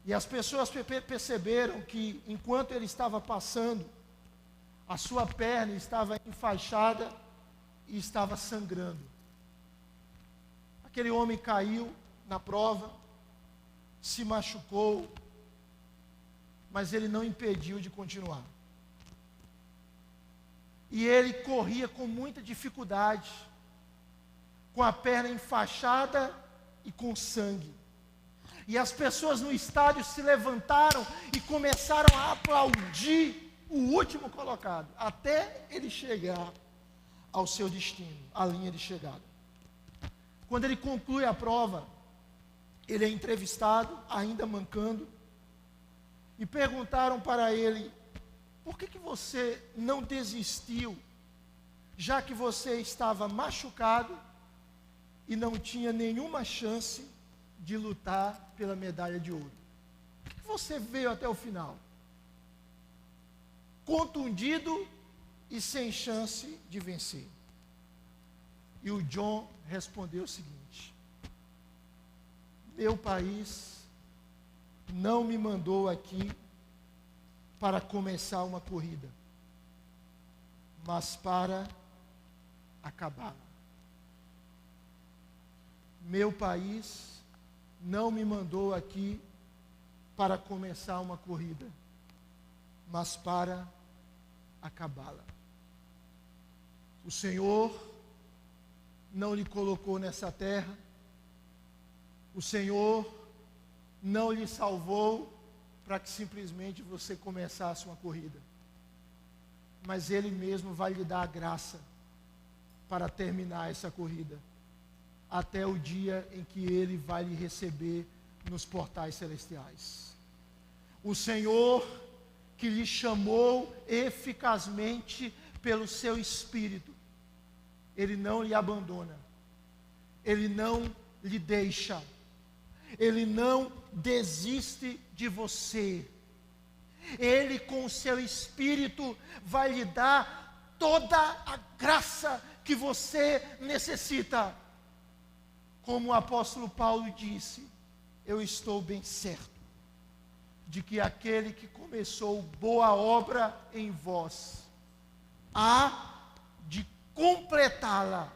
E as pessoas perceberam que enquanto ele estava passando, a sua perna estava enfaixada e estava sangrando. Aquele homem caiu na prova, se machucou, mas ele não impediu de continuar. E ele corria com muita dificuldade, com a perna enfaixada e com sangue. E as pessoas no estádio se levantaram e começaram a aplaudir o último colocado, até ele chegar ao seu destino, à linha de chegada. Quando ele conclui a prova, ele é entrevistado, ainda mancando, e perguntaram para ele: por que você não desistiu, já que você estava machucado e não tinha nenhuma chance de lutar pela medalha de ouro? Por que você veio até o final, contundido e sem chance de vencer? E o John respondeu o seguinte: meu país não me mandou aqui para começar uma corrida, mas para acabá-la. Meu país não me mandou aqui para começar uma corrida, mas para acabá-la. O Senhor não lhe colocou nessa terra, o Senhor não lhe salvou para que simplesmente você começasse uma corrida, mas Ele mesmo vai lhe dar a graça para terminar essa corrida, até o dia em que Ele vai lhe receber nos portais celestiais. O Senhor que lhe chamou eficazmente pelo seu Espírito, Ele não lhe abandona, Ele não lhe deixa, Ele não desiste de você. Ele com o seu Espírito vai lhe dar toda a graça que você necessita. Como o apóstolo Paulo disse: eu estou bem certo de que aquele que começou boa obra em vós há de completá-la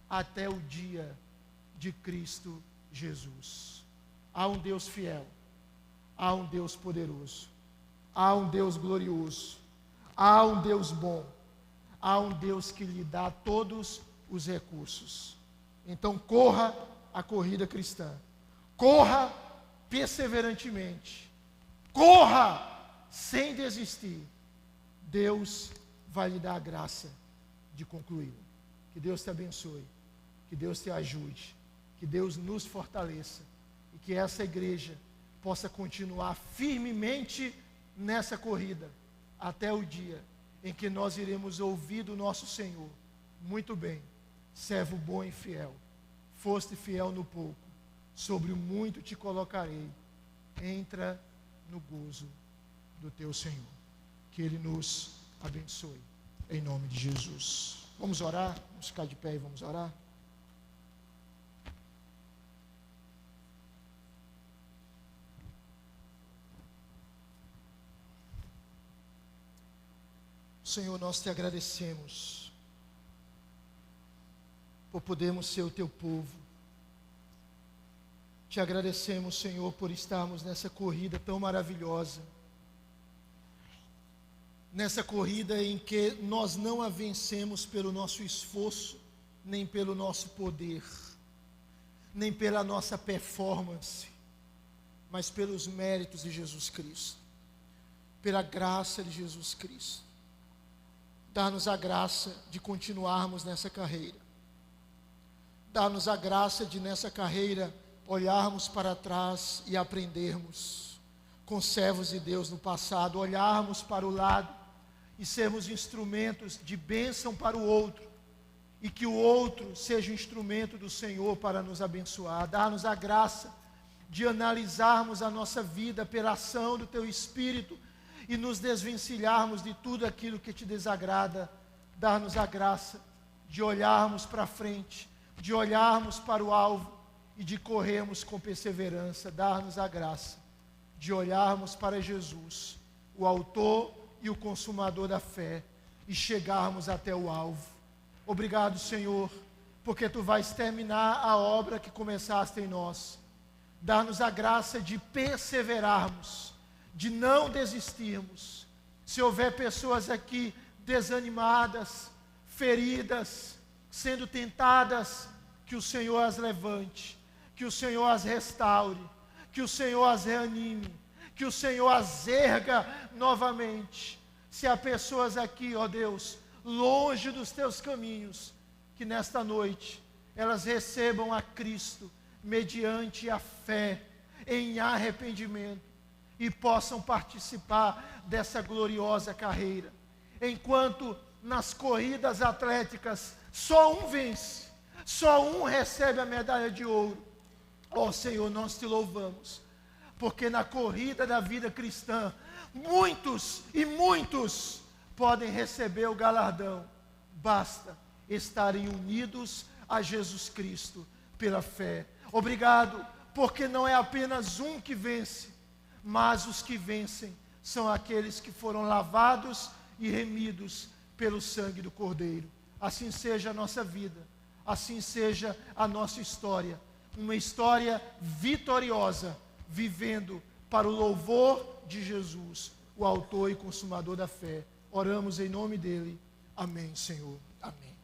até o dia de Cristo Jesus. Há um Deus fiel, há um Deus poderoso, há um Deus glorioso, há um Deus bom, há um Deus que lhe dá todos os recursos. Então corra a corrida cristã, corra perseverantemente, corra sem desistir. Deus vai lhe dar a graça de concluí-lo. Que Deus te abençoe, que Deus te ajude, Que Deus nos fortaleça e que essa igreja possa continuar firmemente nessa corrida até o dia em que nós iremos ouvir do nosso Senhor: muito bem, servo bom e fiel, foste fiel no pouco, sobre o muito te colocarei, entra no gozo do teu Senhor. Que Ele nos abençoe, em nome de Jesus. Vamos orar? Vamos ficar de pé e vamos orar? Senhor, nós te agradecemos por podermos ser o teu povo. Te agradecemos, Senhor, por estarmos nessa corrida tão maravilhosa. Nessa corrida em que nós não a vencemos pelo nosso esforço, nem pelo nosso poder, nem pela nossa performance, mas pelos méritos de Jesus Cristo, pela graça de Jesus Cristo. Dá-nos a graça de continuarmos nessa carreira. Dá-nos a graça de, nessa carreira, olharmos para trás e aprendermos com servos de Deus no passado, olharmos para o lado e sermos instrumentos de bênção para o outro, e que o outro seja instrumento do Senhor para nos abençoar. Dá-nos a graça de analisarmos a nossa vida pela ação do Teu Espírito e nos desvencilharmos de tudo aquilo que te desagrada. Dar-nos a graça de olharmos para frente, de olharmos para o alvo e de corrermos com perseverança. Dar-nos a graça de olharmos para Jesus, o autor e o consumador da fé, e chegarmos até o alvo. Obrigado, Senhor, porque Tu vais terminar a obra que começaste em nós. Dar-nos a graça de perseverarmos, de não desistirmos. Se houver pessoas aqui desanimadas, feridas, sendo tentadas, que o Senhor as levante, que o Senhor as restaure, que o Senhor as reanime, que o Senhor as erga novamente. Se há pessoas aqui, ó Deus, longe dos Teus caminhos, que nesta noite elas recebam a Cristo mediante a fé, em arrependimento, e possam participar dessa gloriosa carreira. Enquanto nas corridas atléticas só um vence, só um recebe a medalha de ouro, ó Senhor, nós Te louvamos, porque na corrida da vida cristã, muitos e muitos podem receber o galardão. Basta estarem unidos a Jesus Cristo pela fé. Obrigado, porque não é apenas um que vence, mas os que vencem são aqueles que foram lavados e remidos pelo sangue do Cordeiro. Assim seja a nossa vida, assim seja a nossa história, uma história vitoriosa, vivendo para o louvor de Jesus, o autor e consumador da fé. Oramos em nome dele. Amém, Senhor. Amém.